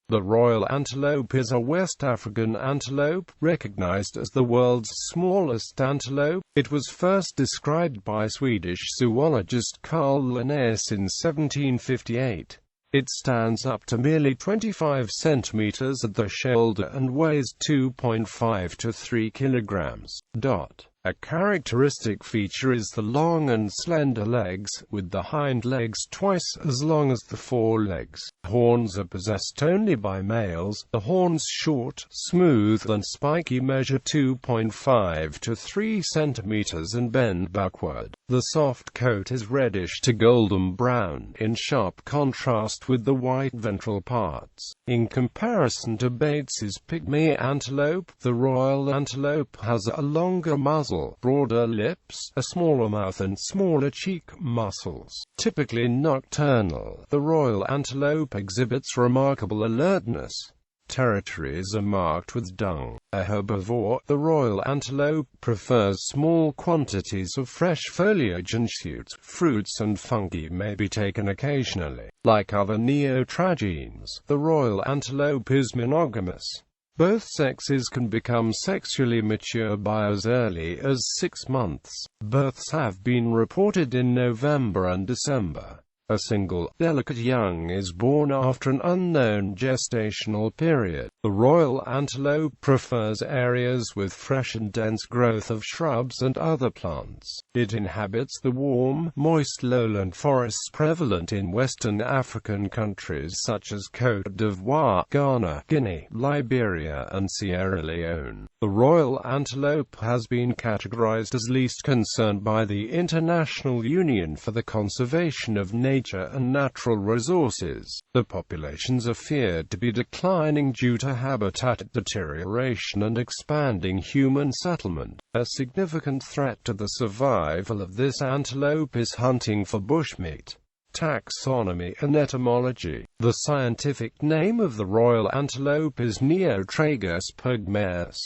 The royal antelope is a West African antelope, recognized as the world's smallest antelope. It was first described by Swedish zoologist Carl Linnaeus in 1758. It stands up to merely 25 centimeters at the shoulder and weighs 2.5 to 3 kilograms. A characteristic feature is the long and slender legs, with the hind legs twice as long as the forelegs. Horns are possessed only by males. The horns, short, smooth and spiky, measure 2.5 to 3 centimeters and bend backward. The soft coat is reddish to golden brown, in sharp contrast with the white ventral parts. In comparison to Bates's pygmy antelope, the royal antelope has a longer muzzle, broader lips, a smaller mouth and smaller cheek muscles. Typically nocturnal, the royal antelope exhibits remarkable alertness. Territories are marked with dung. A herbivore, the royal antelope prefers small quantities of fresh foliage and shoots. Fruits and fungi may be taken occasionally. Like other neotragenes, the royal antelope is monogamous. Both sexes can become sexually mature by as early as 6 months. Births have been reported in November and December. A single, delicate young is born after an unknown gestational period. The royal antelope prefers areas with fresh and dense growth of shrubs and other plants. It inhabits the warm, moist lowland forests prevalent in Western African countries such as Côte d'Ivoire, Ghana, Guinea, Liberia and Sierra Leone. The royal antelope has been categorized as least concern by the International Union for the Conservation of Nature and Natural Resources. The populations are feared to be declining due to habitat deterioration and expanding human settlement. A significant threat to the survival of this antelope is hunting for bushmeat. Taxonomy and etymology. The scientific name of the royal antelope is Neotragus pygmaeus.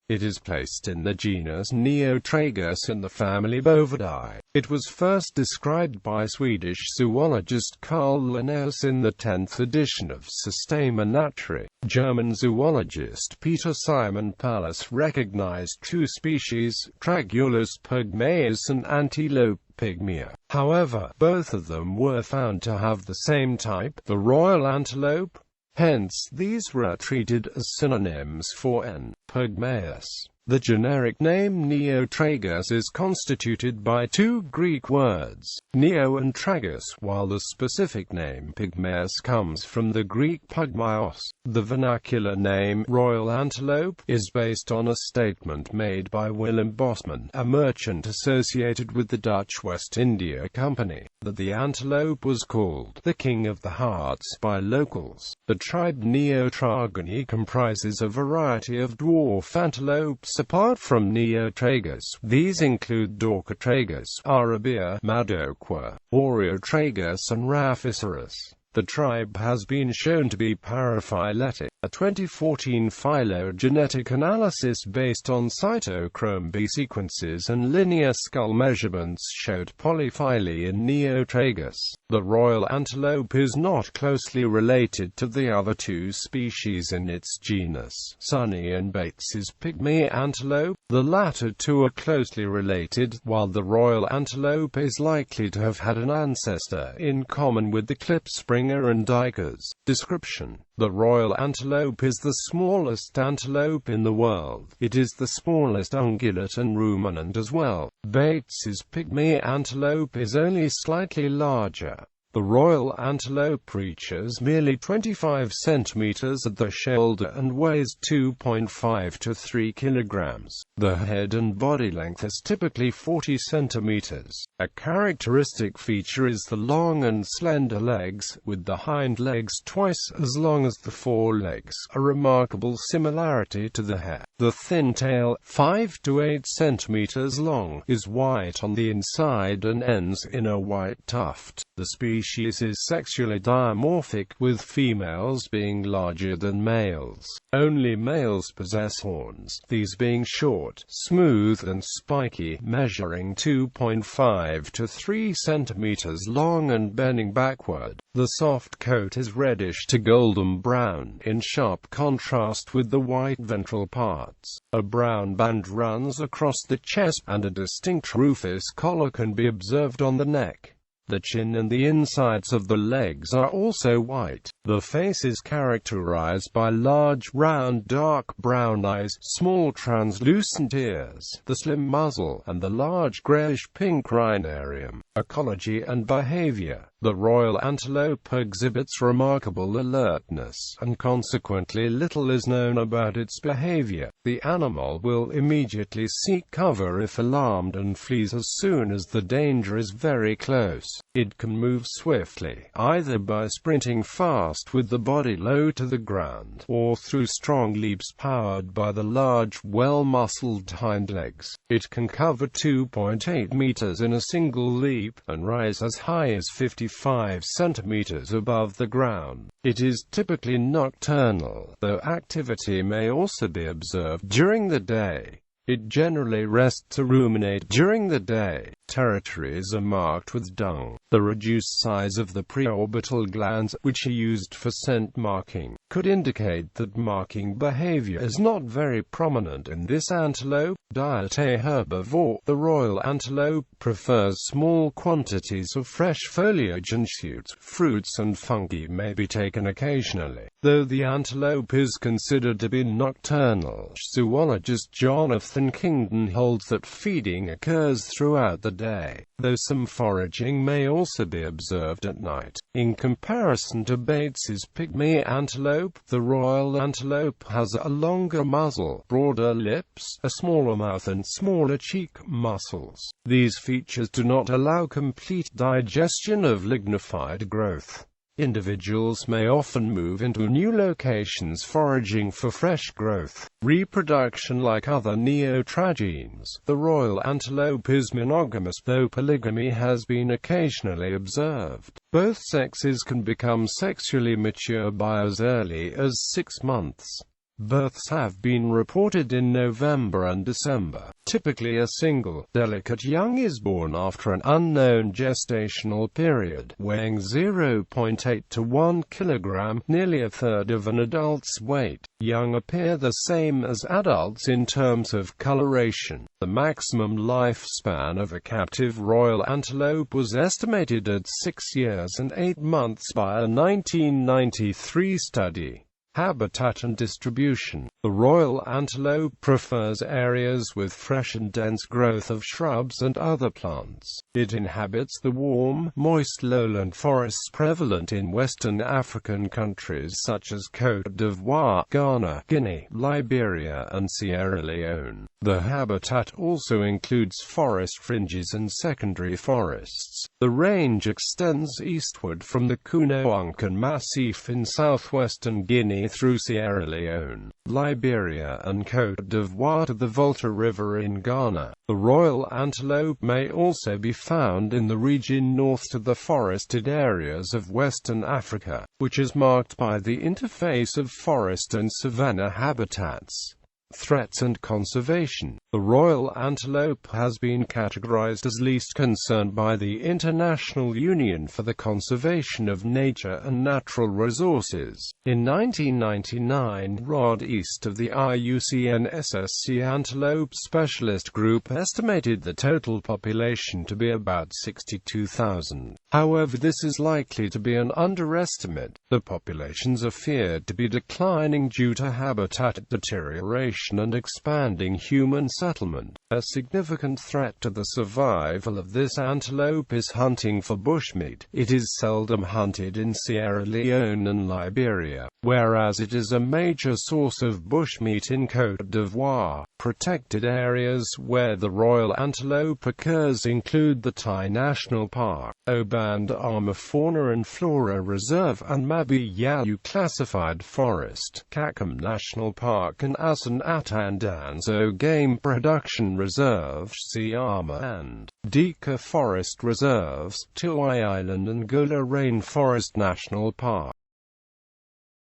It is placed in the genus Neotragus in the family Bovidae. It was first described by Swedish zoologist Carl Linnaeus in the 10th edition of Systema Naturae. German zoologist Peter Simon Pallas recognized two species, Tragulus pygmaeus and Antelope pygmaea. However, both of them were found to have the same type, the royal antelope. Hence, these were treated as synonyms for N. pygmaeus. The generic name Neotragus is constituted by two Greek words, neo and tragus, while the specific name pygmaeus comes from the Greek pygmaios. The vernacular name royal antelope is based on a statement made by Willem Bosman, a merchant associated with the Dutch West India Company, that the antelope was called the King of the Hearts by locals. The tribe Neotragoni comprises a variety of dwarf antelopes apart from Neotragus. These include Dorcotragus, Arabia, Madoqua, Oreotragus and Rhaphiceros. The tribe has been shown to be paraphyletic. A 2014 phylogenetic analysis based on cytochrome B sequences and linear skull measurements showed polyphyly in Neotragus. The royal antelope is not closely related to the other two species in its genus, Sunny and Bates's pygmy antelope. The latter two are closely related, while the royal antelope is likely to have had an ancestor in common with the klipspringer and duikers. Description: the royal antelope is the smallest antelope in the world. It is the smallest ungulate and ruminant as well. Bates's pygmy antelope is only slightly larger. The royal antelope reaches merely 25 centimeters at the shoulder and weighs 2.5 to 3 kilograms. The head and body length is typically 40 centimeters. A characteristic feature is the long and slender legs, with the hind legs twice as long as the forelegs, a remarkable similarity to the hare. The thin tail, 5 to 8 centimeters long, is white on the inside and ends in a white tuft. The species species is sexually dimorphic, with females being larger than males. Only males possess horns, these being short, smooth and spiky, measuring 2.5 to 3 centimeters long and bending backward. The soft coat is reddish to golden brown, in sharp contrast with the white ventral parts. A brown band runs across the chest, and a distinct rufous collar can be observed on the neck. The chin and the insides of the legs are also white. The face is characterized by large, round, dark brown eyes, small translucent ears, the slim muzzle, and the large grayish-pink rhinarium. Ecology and behavior. The royal antelope exhibits remarkable alertness, and consequently little is known about its behavior. The animal will immediately seek cover if alarmed and flees as soon as the danger is very close. It can move swiftly, either by sprinting fast with the body low to the ground, or through strong leaps powered by the large, well-muscled hind legs. It can cover 2.8 meters in a single leap, and rise as high as 55 centimeters above the ground. It is typically nocturnal, though activity may also be observed during the day. It generally rests to ruminate during the day. Territories are marked with dung. The reduced size of the preorbital glands, which are used for scent marking, could indicate that marking behavior is not very prominent in this antelope. Diet: a herbivore, the royal antelope prefers small quantities of fresh foliage and shoots. Fruits and fungi may be taken occasionally. Though the antelope is considered to be nocturnal, zoologist Jonathan Kingdon holds that feeding occurs throughout the day, though some foraging may also be observed at night. In comparison to Bates's pygmy antelope, the royal antelope has a longer muzzle, broader lips, a smaller mouth and smaller cheek muscles. These features do not allow complete digestion of lignified growth. Individuals may often move into new locations foraging for fresh growth. Reproduction: like other neotragenes, the royal antelope is monogamous, though polygamy has been occasionally observed. Both sexes can become sexually mature by as early as 6 months. Births have been reported in November and December. Typically a single, delicate young is born after an unknown gestational period, weighing 0.8 to 1 kilogram, nearly a third of an adult's weight. Young appear the same as adults in terms of coloration. The maximum lifespan of a captive royal antelope was estimated at 6 years and 8 months by a 1993 study. Habitat and distribution. The royal antelope prefers areas with fresh and dense growth of shrubs and other plants. It inhabits the warm, moist lowland forests prevalent in Western African countries such as Côte d'Ivoire, Ghana, Guinea, Liberia, and Sierra Leone. The habitat also includes forest fringes and secondary forests. The range extends eastward from the Kunoankan Massif in southwestern Guinea through Sierra Leone, Liberia and Côte d'Ivoire to the Volta River in Ghana. The royal antelope may also be found in the region north to the forested areas of Western Africa, which is marked by the interface of forest and savanna habitats. Threats and conservation. The royal antelope has been categorized as least concern by the International Union for the Conservation of Nature and Natural Resources. In 1999, ROD east of the IUCN SSC Antelope Specialist Group estimated the total population to be about 62,000. However, this is likely to be an underestimate. The populations are feared to be declining due to habitat deterioration and expanding human settlement. A significant threat to the survival of this antelope is hunting for bushmeat. It is seldom hunted in Sierra Leone and Liberia, whereas it is a major source of bushmeat in Côte d'Ivoire. Protected areas where the royal antelope occurs include the Tai National Park, Oband Ama Fauna and Flora Reserve and Mabi Yalu Classified Forest, Kakum National Park and Asan Atandanso Game Production Reserve, Siama and Dika Forest Reserves, Tuai Island and Gula Rainforest National Park.